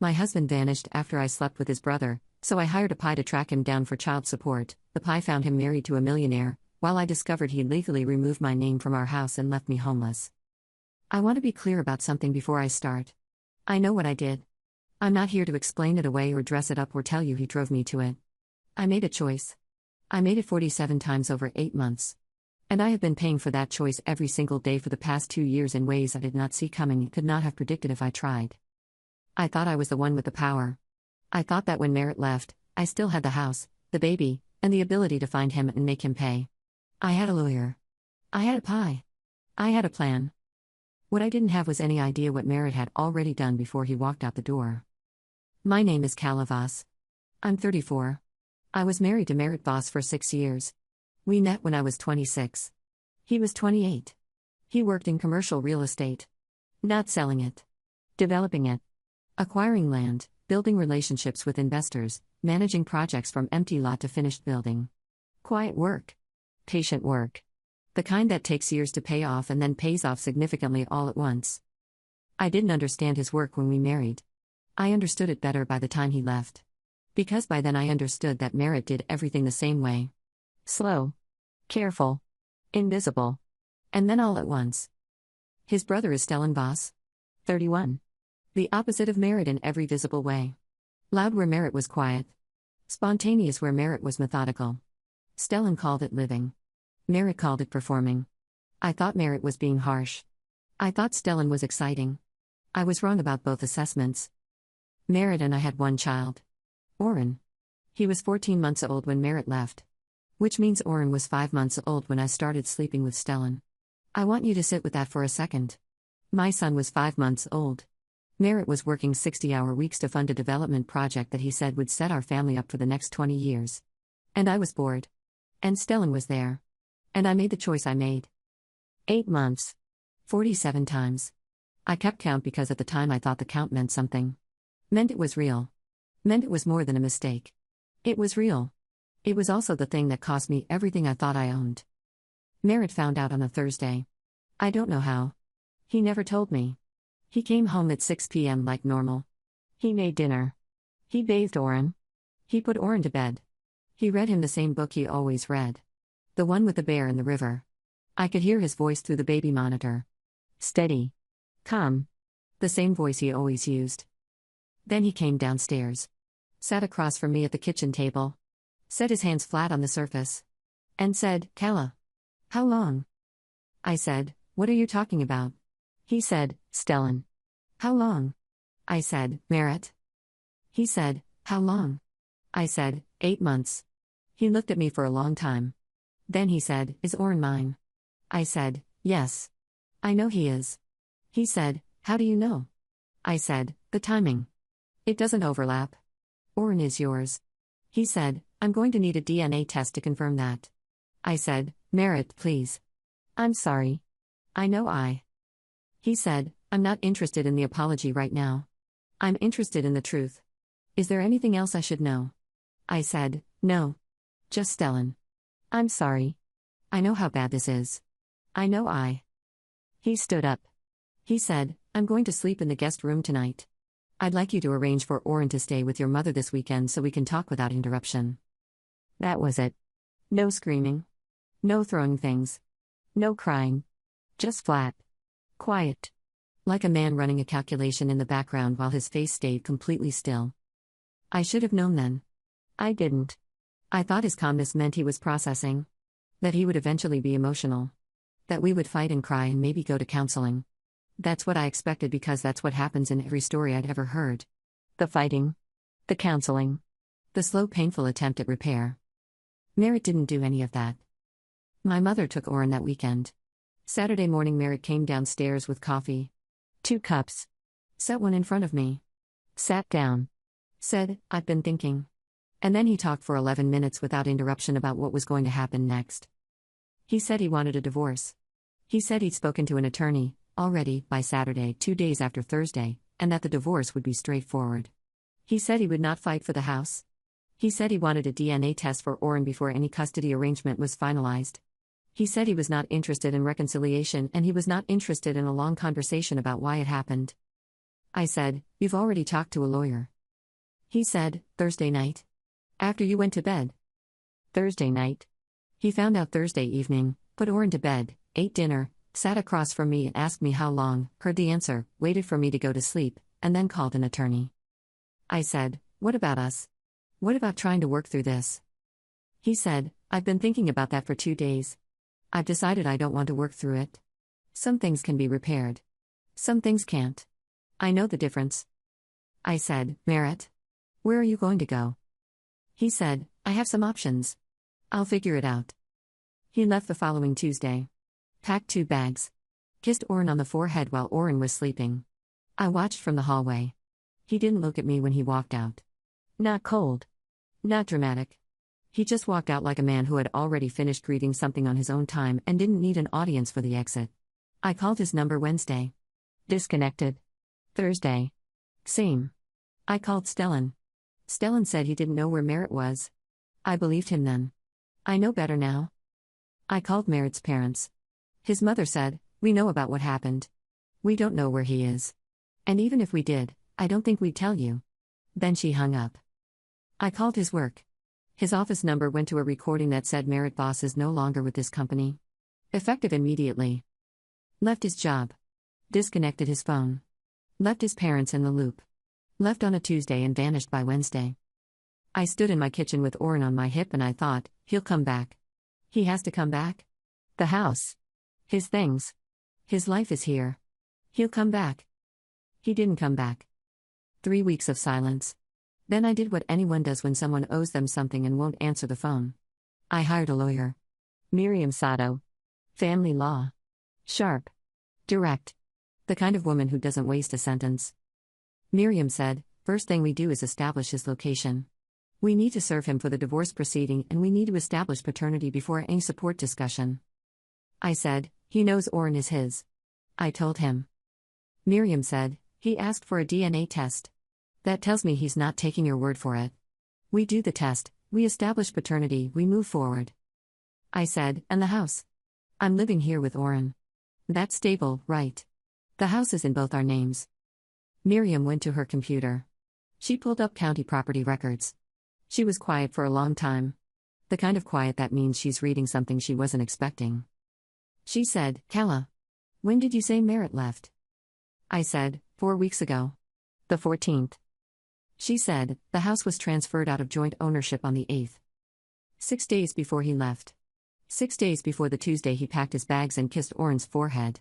My husband vanished after I slept with his brother, so I hired a PI to track him down for child support. The PI found him married to a millionaire, while I discovered he legally removed my name from our house and left me homeless. I want to be clear about something before I start. I know what I did. I'm not here to explain it away or dress it up or tell you he drove me to it. I made a choice. I made it 47 times over 8 months. And I have been paying for that choice every single day for the past 2 years in ways I did not see coming and could not have predicted if I tried. I thought I was the one with the power. I thought that when Merritt left, I still had the house, the baby, and the ability to find him and make him pay. I had a lawyer. I had a PI. I had a plan. What I didn't have was any idea what Merritt had already done before he walked out the door. My name is Kala Voss. I'm 34. I was married to Merritt Voss for 6 years. We met when I was 26. He was 28. He worked in commercial real estate. Not selling it. Developing it. Acquiring land, building relationships with investors, managing projects from empty lot to finished building. Quiet work. Patient work. The kind that takes years to pay off and then pays off significantly all at once. I didn't understand his work when we married. I understood it better by the time he left. Because by then I understood that Merritt did everything the same way. Slow. Careful. Invisible. And then all at once. His brother is Stellan Voss. 31. The opposite of Merritt in every visible way. Loud where Merritt was quiet. Spontaneous where Merritt was methodical. Stellan called it living. Merritt called it performing. I thought Merritt was being harsh. I thought Stellan was exciting. I was wrong about both assessments. Merritt and I had one child. Oren. He was 14 months old when Merritt left. Which means Oren was 5 months old when I started sleeping with Stellan. I want you to sit with that for a second. My son was 5 months old. Merritt was working 60-hour weeks to fund a development project that he said would set our family up for the next 20 years. And I was bored. And Stellan was there. And I made the choice I made. 8 months. 47 times. I kept count because at the time I thought the count meant something. Meant it was real. Meant it was more than a mistake. It was real. It was also the thing that cost me everything I thought I owned. Merritt found out on a Thursday. I don't know how. He never told me. He came home at 6 p.m. like normal. He made dinner. He bathed Oren. He put Oren to bed. He read him the same book he always read. The one with the bear in the river. I could hear his voice through the baby monitor. Steady. Calm. The same voice he always used. Then he came downstairs. Sat across from me at the kitchen table. Set his hands flat on the surface. And said, Kala. How long? I said, what are you talking about? He said, Stellan. How long? I said, Merritt. He said, how long? I said, 8 months. He looked at me for a long time. Then he said, is Oren mine? I said, yes. I know he is. He said, how do you know? I said, the timing. It doesn't overlap. Oren is yours. He said, I'm going to need a DNA test to confirm that. I said, Merritt, please. I'm sorry. I know. He said, I'm not interested in the apology right now. I'm interested in the truth. Is there anything else I should know? I said, no. Just Stellan. I'm sorry. I know how bad this is. I know. He stood up. He said, I'm going to sleep in the guest room tonight. I'd like you to arrange for Oren to stay with your mother this weekend so we can talk without interruption. That was it. No screaming. No throwing things. No crying. Just flat. Quiet. Like a man running a calculation in the background while his face stayed completely still. I should have known then. I didn't. I thought his calmness meant he was processing. That he would eventually be emotional. That we would fight and cry and maybe go to counseling. That's what I expected because that's what happens in every story I'd ever heard. The fighting. The counseling. The slow, painful attempt at repair. Merritt didn't do any of that. My mother took Oren that weekend. Saturday morning Merritt came downstairs with coffee. 2 cups. Set one in front of me. Sat down. Said, I've been thinking. And then he talked for 11 minutes without interruption about what was going to happen next. He said he wanted a divorce. He said he'd spoken to an attorney, already, by Saturday, 2 days after Thursday, and that the divorce would be straightforward. He said he would not fight for the house. He said he wanted a DNA test for Oren before any custody arrangement was finalized. He said he was not interested in reconciliation and he was not interested in a long conversation about why it happened. I said, "You've already talked to a lawyer." He said, "Thursday night? After you went to bed?" "Thursday night." He found out Thursday evening, put Oren to bed, ate dinner, sat across from me and asked me how long, heard the answer, waited for me to go to sleep, and then called an attorney. I said, "What about us? What about trying to work through this?" He said, "I've been thinking about that for 2 days. I've decided I don't want to work through it. Some things can be repaired. Some things can't. I know the difference." I said, "Merritt, where are you going to go?" He said, "I have some options. I'll figure it out." He left the following Tuesday. Packed 2 bags. Kissed Oren on the forehead while Oren was sleeping. I watched from the hallway. He didn't look at me when he walked out. Not cold. Not dramatic. He just walked out like a man who had already finished reading something on his own time and didn't need an audience for the exit. I called his number Wednesday. Disconnected. Thursday. Same. I called Stellan. Stellan said he didn't know where Merritt was. I believed him then. I know better now. I called Merritt's parents. His mother said, "We know about what happened. We don't know where he is. And even if we did, I don't think we'd tell you." Then she hung up. I called his work. His office number went to a recording that said Merritt boss is no longer with this company. Effective immediately. Left his job. Disconnected his phone. Left his parents in the loop. Left on a Tuesday and vanished by Wednesday. I stood in my kitchen with Oren on my hip and I thought, he'll come back. He has to come back. The house. His things. His life is here. He'll come back. He didn't come back. 3 weeks of silence. Then I did what anyone does when someone owes them something and won't answer the phone. I hired a lawyer. Miriam Sato. Family law. Sharp. Direct. The kind of woman who doesn't waste a sentence. Miriam said, "First thing we do is establish his location. We need to serve him for the divorce proceeding and we need to establish paternity before any support discussion." I said, "He knows Oren is his." I told him. Miriam said, "He asked for a DNA test. That tells me he's not taking your word for it. We do the test, we establish paternity, we move forward." I said, "And the house? I'm living here with Oren. That's stable, right? The house is in both our names." Miriam went to her computer. She pulled up county property records. She was quiet for a long time. The kind of quiet that means she's reading something she wasn't expecting. She said, "Kala, when did you say Merritt left?" I said, 4 weeks ago. The 14th. She said, "The house was transferred out of joint ownership on the 8th. 6 days before he left. 6 days before the Tuesday he packed his bags and kissed Oren's forehead.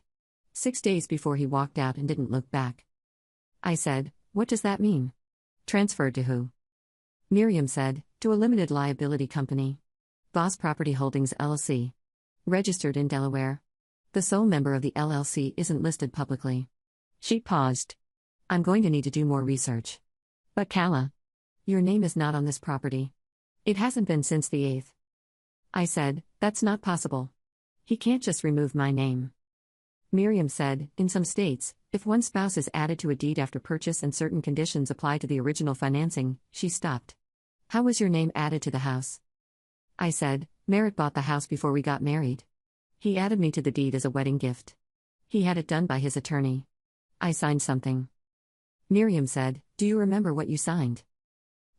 6 days before he walked out and didn't look back." I said, "What does that mean? Transferred to who?" Miriam said, "To a limited liability company. Boss Property Holdings LLC. Registered in Delaware. The sole member of the LLC isn't listed publicly." She paused. "I'm going to need to do more research. But Kala, your name is not on this property. It hasn't been since the 8th. I said, "That's not possible. He can't just remove my name." Miriam said, "In some states, if one spouse is added to a deed after purchase and certain conditions apply to the original financing." She stopped. "How was your name added to the house?" I said, "Merritt bought the house before we got married. He added me to the deed as a wedding gift. He had it done by his attorney. I signed something." Miriam said, "Do you remember what you signed?"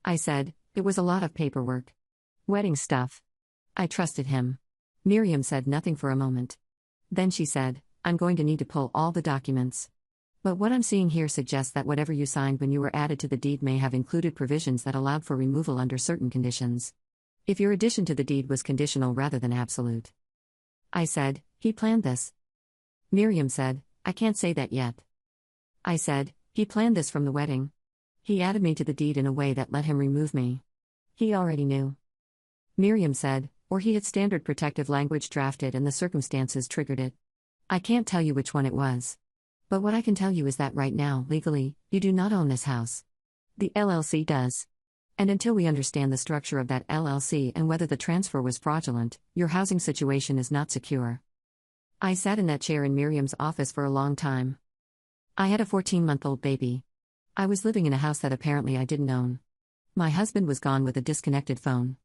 I said, "It was a lot of paperwork. Wedding stuff." I trusted him. Miriam said nothing for a moment. Then she said, "I'm going to need to pull all the documents. But what I'm seeing here suggests that whatever you signed when you were added to the deed may have included provisions that allowed for removal under certain conditions. If your addition to the deed was conditional rather than absolute." I said, "He planned this." Miriam said, "I can't say that yet." I said, "He planned this from the wedding. He added me to the deed in a way that let him remove me. He already knew." Miriam said, "Or he had standard protective language drafted and the circumstances triggered it. I can't tell you which one it was. But what I can tell you is that right now, legally, you do not own this house. The LLC does. And until we understand the structure of that LLC and whether the transfer was fraudulent, your housing situation is not secure." I sat in that chair in Miriam's office for a long time. I had a 14-month-old baby. I was living in a house that apparently I didn't own. My husband was gone with a disconnected phone.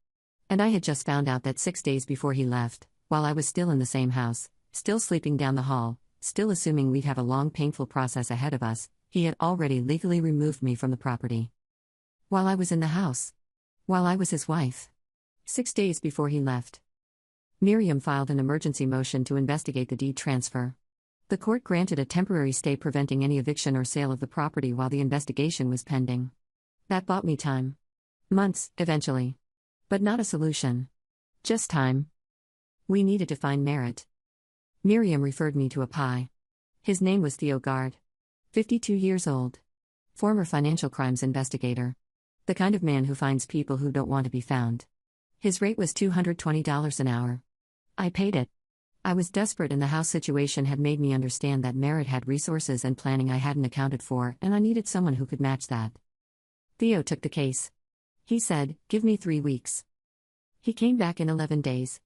And I had just found out that 6 days before he left, while I was still in the same house, still sleeping down the hall, still assuming we'd have a long painful process ahead of us, He had already legally removed me from the property. While I was in the house. While I was his wife. 6 days before he left. Miriam filed an emergency motion to investigate the deed transfer. The court granted a temporary stay preventing any eviction or sale of the property while the investigation was pending. That bought me time. Months, eventually. But not a solution. Just time. We needed to find Merritt. Miriam referred me to a PI. His name was Theo Gard. 52 years old. Former financial crimes investigator. The kind of man who finds people who don't want to be found. His rate was $220 an hour. I paid it. I was desperate and the house situation had made me understand that Merritt had resources and planning I hadn't accounted for, and I needed someone who could match that. Theo took the case. He said, "Give me 3 weeks." He came back in 11 days.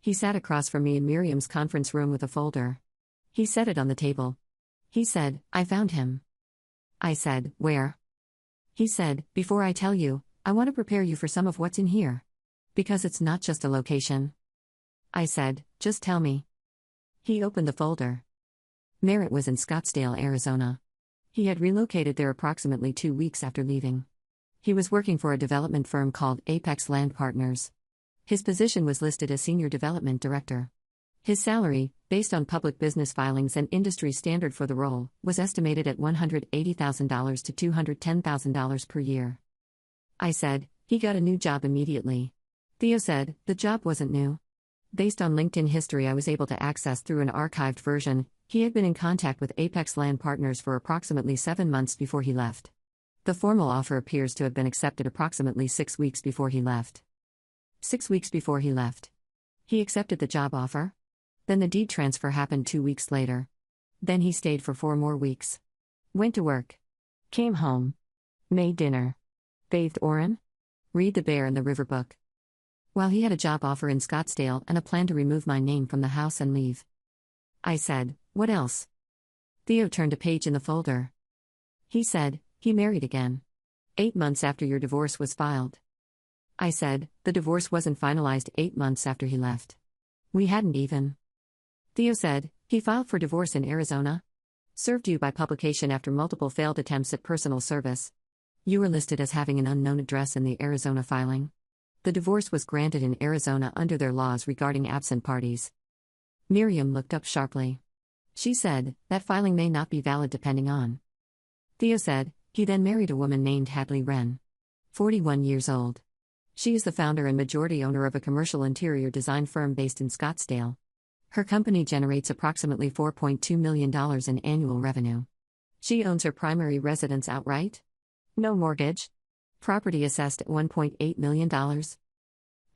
He sat across from me in Miriam's conference room with a folder. He set it on the table. He said, "I found him." I said, "Where?" He said, "Before I tell you, I want to prepare you for some of what's in here. Because it's not just a location." I said, "Just tell me." He opened the folder. Merritt was in Scottsdale, Arizona. He had relocated there approximately 2 weeks after leaving. He was working for a development firm called Apex Land Partners. His position was listed as Senior Development Director. His salary, based on public business filings and industry standard for the role, was estimated at $180,000 to $210,000 per year. I said, "He got a new job immediately." Theo said, "The job wasn't new." Based on LinkedIn history I was able to access through an archived version, he had been in contact with Apex Land Partners for approximately 7 months before he left. The formal offer appears to have been accepted approximately 6 weeks before he left. 6 weeks before he left. He accepted the job offer? Then the deed transfer happened 2 weeks later. Then he stayed for 4 more weeks. Went to work. Came home. Made dinner. Bathed Oren? Read The Bear in the River book. While he had a job offer in Scottsdale and a plan to remove my name from the house and leave. I said, "What else?" Theo turned a page in the folder. He said, "He married again. 8 months after your divorce was filed." I said, "The divorce wasn't finalized 8 months after he left. We hadn't even." Theo said, "He filed for divorce in Arizona? Served you by publication after multiple failed attempts at personal service. You were listed as having an unknown address in the Arizona filing. The divorce was granted in Arizona under their laws regarding absent parties." Miriam looked up sharply. She said, "That filing may not be valid depending on." Theo said, "He then married a woman named Hadley Wren. 41 years old. She is the founder and majority owner of a commercial interior design firm based in Scottsdale. Her company generates approximately $4.2 million in annual revenue. She owns her primary residence outright. No mortgage. Property assessed at $1.8 million.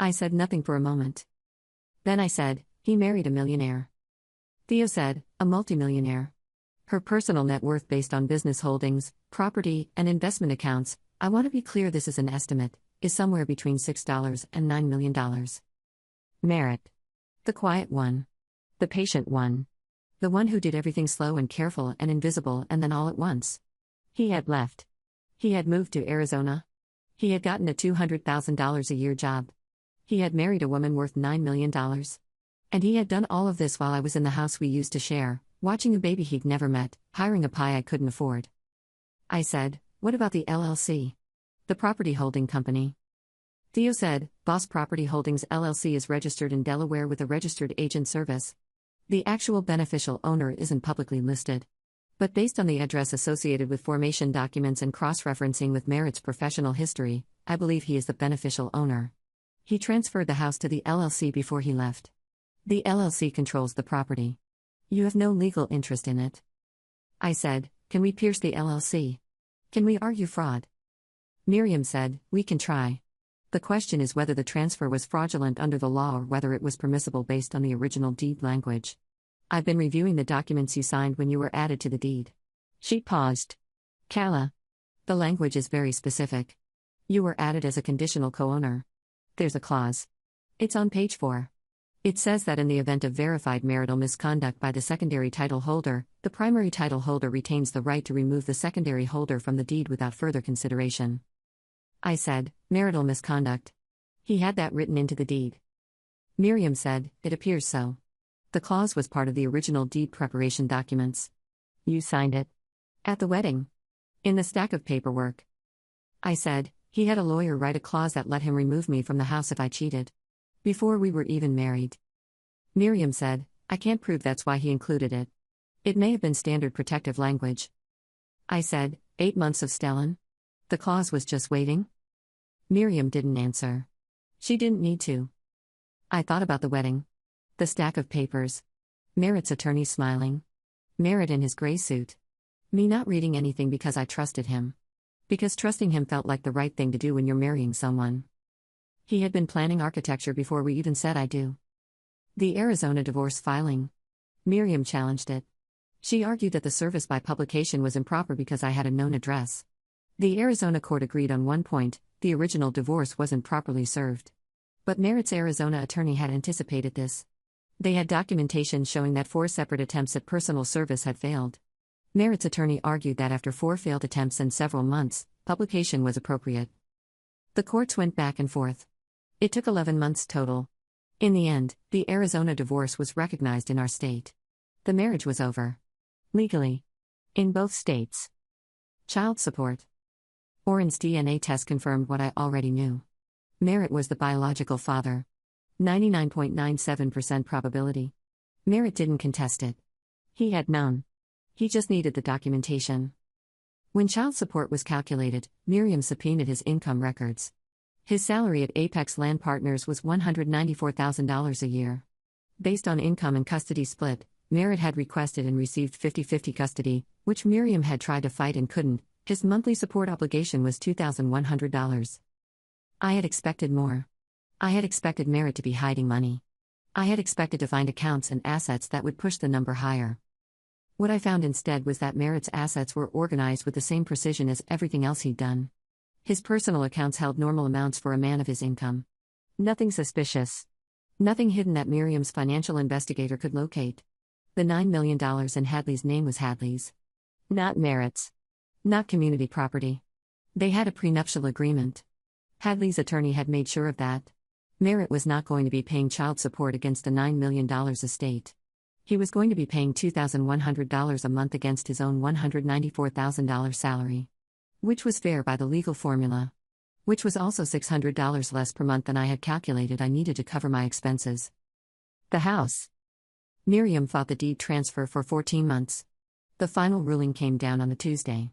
I said nothing for a moment. Then I said, "He married a millionaire." Theo said, "A multimillionaire. Her personal net worth based on business holdings, property, and investment accounts, I want to be clear this is an estimate, is somewhere between $6 and $9 million. Merritt. The quiet one. The patient one. The one who did everything slow and careful and invisible and then all at once. He had left. He had moved to Arizona. He had gotten a $200,000 a year job. He had married a woman worth $9 million. And he had done all of this while I was in the house we used to share, watching a baby he'd never met, hiring a PI I couldn't afford." I said, "What about the LLC? The property holding company?" Theo said, "Boss Property Holdings LLC is registered in Delaware with a registered agent service. The actual beneficial owner isn't publicly listed. But based on the address associated with formation documents and cross-referencing with Merritt's professional history, I believe he is the beneficial owner. He transferred the house to the LLC before he left. The LLC controls the property. You have no legal interest in it." I said, "Can we pierce the LLC? Can we argue fraud?" Miriam said, "We can try. The question is whether the transfer was fraudulent under the law or whether it was permissible based on the original deed language. I've been reviewing the documents you signed when you were added to the deed." She paused. "Kala. The language is very specific. You were added as a conditional co-owner. There's a clause. It's on page 4. It says that in the event of verified marital misconduct by the secondary title holder, the primary title holder retains the right to remove the secondary holder from the deed without further consideration." I said, "Marital misconduct. He had that written into the deed." Miriam said, "It appears so. The clause was part of the original deed preparation documents. You signed it. At the wedding. In the stack of paperwork. I said, he had a lawyer write a clause that let him remove me from the house if I cheated. Before we were even married. Miriam said, I can't prove that's why he included it. It may have been standard protective language. I said, 8 months of Stellan? The clause was just waiting? Miriam didn't answer. She didn't need to. I thought about the wedding. The stack of papers. Merritt's attorney smiling. Merritt in his gray suit. Me not reading anything because I trusted him. Because trusting him felt like the right thing to do when you're marrying someone. He had been planning architecture before we even said I do. The Arizona divorce filing. Miriam challenged it. She argued that the service by publication was improper because I had a known address. The Arizona court agreed on one point: the original divorce wasn't properly served. But Merritt's Arizona attorney had anticipated this. They had documentation showing that 4 separate attempts at personal service had failed. Merritt's attorney argued that after 4 failed attempts and several months, publication was appropriate. The courts went back and forth. It took 11 months total. In the end, the Arizona divorce was recognized in our state. The marriage was over. Legally. In both states. Child support. Oren's DNA test confirmed what I already knew. Merritt was the biological father. 99.97% probability. Merritt didn't contest it. He had known. He just needed the documentation. When child support was calculated, Miriam subpoenaed his income records. His salary at Apex Land Partners was $194,000 a year. Based on income and custody split, Merritt had requested and received 50-50 custody, which Miriam had tried to fight and couldn't. His monthly support obligation was $2,100. I had expected more. I had expected Merritt to be hiding money. I had expected to find accounts and assets that would push the number higher. What I found instead was that Merritt's assets were organized with the same precision as everything else he'd done. His personal accounts held normal amounts for a man of his income. Nothing suspicious. Nothing hidden that Miriam's financial investigator could locate. The $9 million in Hadley's name was Hadley's. Not Merritt's. Not community property. They had a prenuptial agreement. Hadley's attorney had made sure of that. Merritt was not going to be paying child support against the $9 million estate. He was going to be paying $2,100 a month against his own $194,000 salary. Which was fair by the legal formula. Which was also $600 less per month than I had calculated I needed to cover my expenses. The house. Miriam fought the deed transfer for 14 months. The final ruling came down on the Tuesday.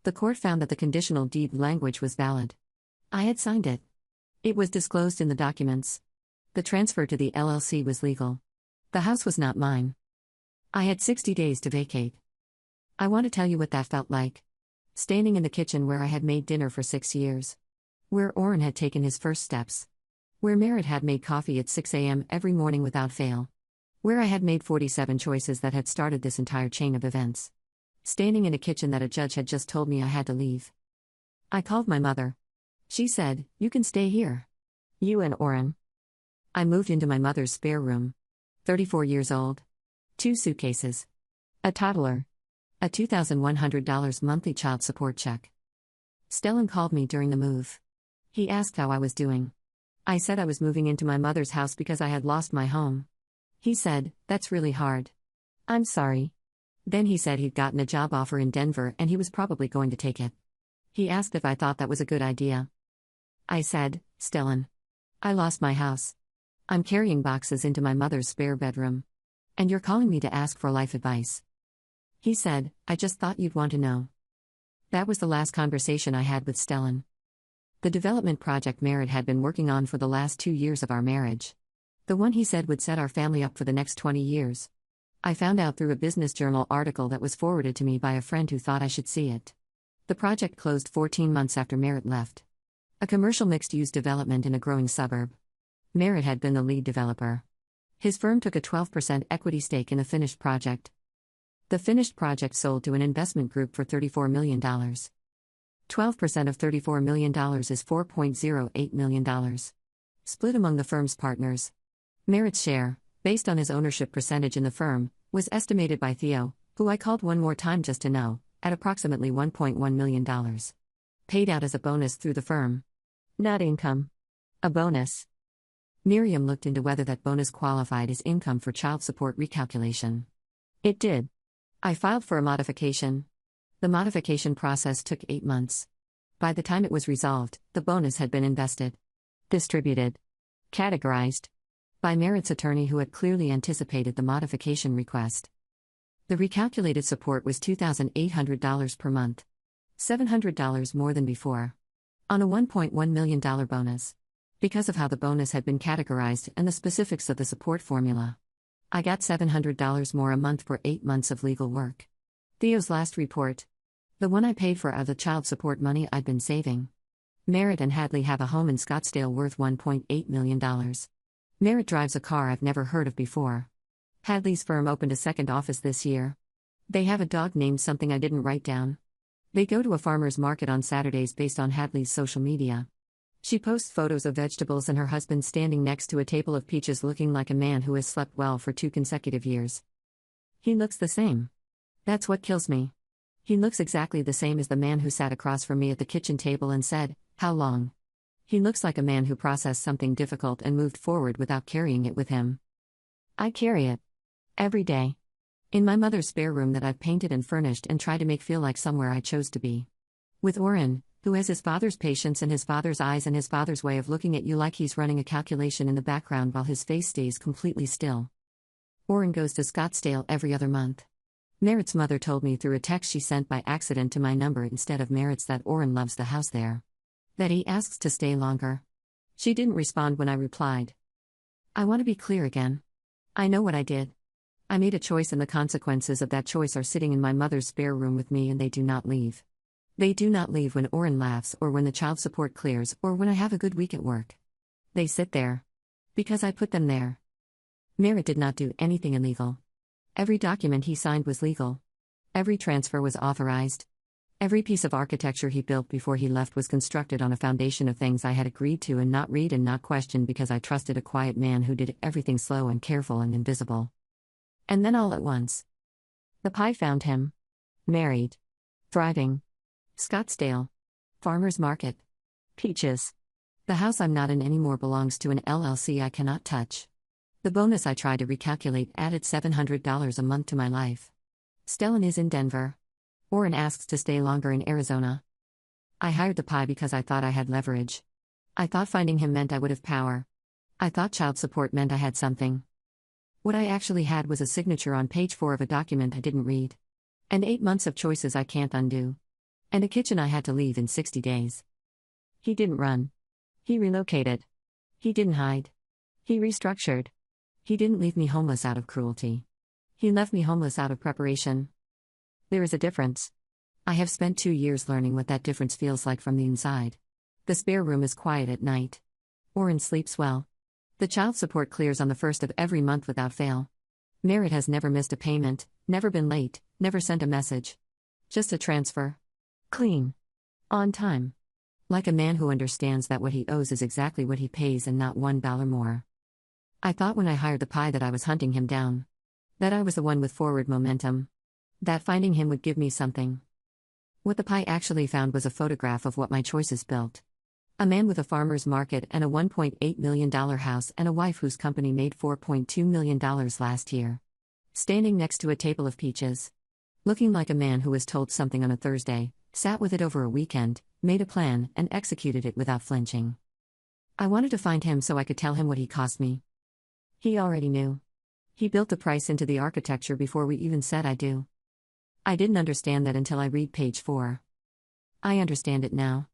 The court found that the conditional deed language was valid. I had signed it. It was disclosed in the documents. The transfer to the LLC was legal. The house was not mine. I had 60 days to vacate. I want to tell you what that felt like. Standing in the kitchen where I had made dinner for 6 years. Where Oren had taken his first steps. Where Merritt had made coffee at 6 a.m. every morning without fail. Where I had made 47 choices that had started this entire chain of events. Standing in a kitchen that a judge had just told me I had to leave. I called my mother. She said, "You can stay here. You and Oren." I moved into my mother's spare room. 34 years old. 2 suitcases. A toddler. A $2,100 monthly child support check. Stellan called me during the move. He asked how I was doing. I said I was moving into my mother's house because I had lost my home. He said, "That's really hard." "I'm sorry." Then he said he'd gotten a job offer in Denver and he was probably going to take it. He asked if I thought that was a good idea. I said, "Stellan, I lost my house. I'm carrying boxes into my mother's spare bedroom. And you're calling me to ask for life advice." He said, "I just thought you'd want to know." That was the last conversation I had with Stellan. The development project Merritt had been working on for the last 2 years of our marriage. The one he said would set our family up for the next 20 years. I found out through a Business Journal article that was forwarded to me by a friend who thought I should see it. The project closed 14 months after Merritt left. A commercial mixed-use development in a growing suburb. Merritt had been the lead developer. His firm took a 12% equity stake in the finished project. The finished project sold to an investment group for $34 million. 12% of $34 million is $4.08 million. Split among the firm's partners. Merritt's share, based on his ownership percentage in the firm, was estimated by Theo, who I called one more time just to know, at approximately $1.1 million. Paid out as a bonus through the firm. Not income. A bonus. Miriam looked into whether that bonus qualified as income for child support recalculation. It did. I filed for a modification. The modification process took 8 months. By the time it was resolved, the bonus had been invested, distributed, categorized by Merritt's attorney, who had clearly anticipated the modification request. The recalculated support was $2,800 per month, $700 more than before, on a $1.1 million bonus. Because of how the bonus had been categorized and the specifics of the support formula, I got $700 more a month for 8 months of legal work. Theo's last report, the one I paid for out of the child support money I'd been saving. Merritt and Hadley have a home in Scottsdale worth $1.8 million. Merritt drives a car I've never heard of before. Hadley's firm opened a second office this year. They have a dog named something I didn't write down. They go to a farmer's market on Saturdays based on Hadley's social media. She posts photos of vegetables and her husband standing next to a table of peaches looking like a man who has slept well for 2 consecutive years. He looks the same. That's what kills me. He looks exactly the same as the man who sat across from me at the kitchen table and said, "How long?" He looks like a man who processed something difficult and moved forward without carrying it with him. I carry it. Every day. In my mother's spare room that I've painted and furnished and tried to make feel like somewhere I chose to be. With Oren, who has his father's patience and his father's eyes and his father's way of looking at you like he's running a calculation in the background while his face stays completely still. Oren goes to Scottsdale every other month. Merritt's mother told me through a text she sent by accident to my number instead of Merritt's that Oren loves the house there. That he asks to stay longer. She didn't respond when I replied. I want to be clear again. I know what I did. I made a choice and the consequences of that choice are sitting in my mother's spare room with me, and they do not leave. They do not leave when Oren laughs or when the child support clears or when I have a good week at work. They sit there. Because I put them there. Merritt did not do anything illegal. Every document he signed was legal. Every transfer was authorized. Every piece of architecture he built before he left was constructed on a foundation of things I had agreed to and not read and not question because I trusted a quiet man who did everything slow and careful and invisible. And then all at once, the pie found him. Married. Thriving. Scottsdale. Farmer's market. Peaches. The house I'm not in anymore belongs to an LLC I cannot touch. The bonus I tried to recalculate added $700 a month to my life. Stellan is in Denver. Oren asks to stay longer in Arizona. I hired the pie because I thought I had leverage. I thought finding him meant I would have power. I thought child support meant I had something. What I actually had was a signature on page 4 of a document I didn't read. And 8 months of choices I can't undo. And a kitchen I had to leave in 60 days. He didn't run. He relocated. He didn't hide. He restructured. He didn't leave me homeless out of cruelty. He left me homeless out of preparation. There is a difference. I have spent 2 years learning what that difference feels like from the inside. The spare room is quiet at night. Oren sleeps well. The child support clears on the 1st of every month without fail. Merritt has never missed a payment, never been late, never sent a message. Just a transfer. Clean. On time. Like a man who understands that what he owes is exactly what he pays and not $1 more. I thought when I hired the pie that I was hunting him down. That I was the one with forward momentum. That finding him would give me something. What the pie actually found was a photograph of what my choices built. A man with a farmer's market and a $1.8 million house and a wife whose company made $4.2 million last year. Standing next to a table of peaches. Looking like a man who was told something on a Thursday, sat with it over a weekend, made a plan, and executed it without flinching. I wanted to find him so I could tell him what he cost me. He already knew. He built the price into the architecture before we even said I do. I didn't understand that until I read page 4. I understand it now.